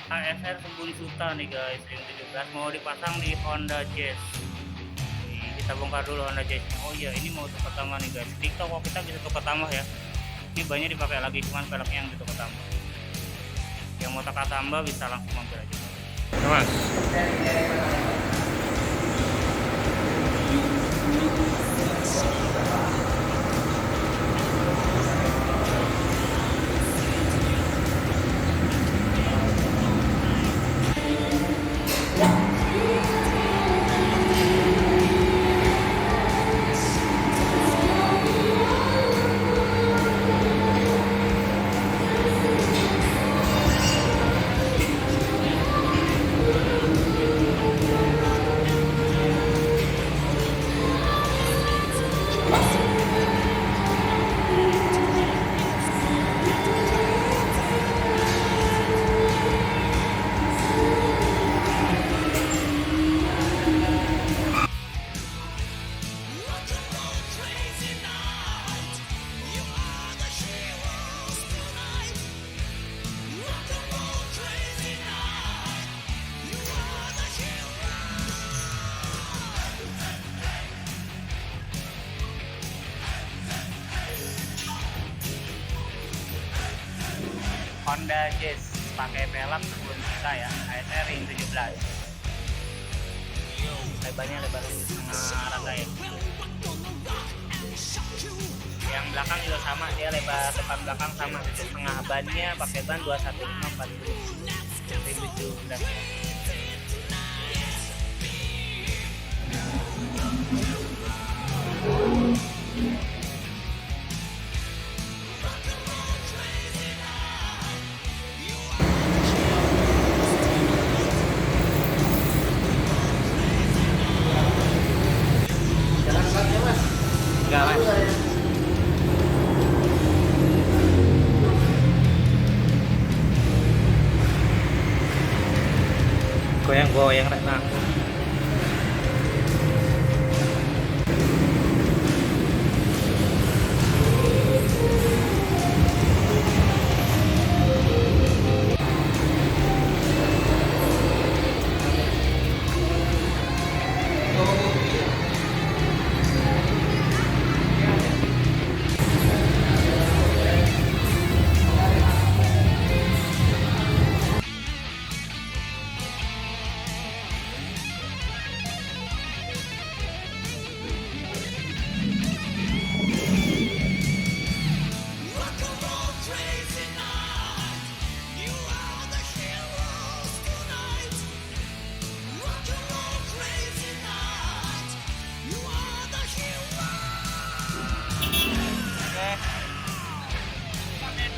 HSR Kebun Suta nih guys, Ring 17 mau dipasang di Honda Jazz. Nih, kita bongkar dulu Honda Jazz-nya. Oh iya, ini mau tukar tambah nih guys. Di toko kita bisa tukar tambah ya. Ini banyak dipakai lagi, cuman peleknya yang ditukar tambah. Yang mau tukar tambah bisa langsung mampir aja. Mas. Honda Jazz pakai pelek Kebun Suta ya, HSR Ring 17. Lebarnya lebar setengah rata ya. Yang belakang juga sama, dia lebar depan belakang sama, setengah. Bannya pakai ban 21540 2017. Enggak mas. Goyang-goyang rek nah.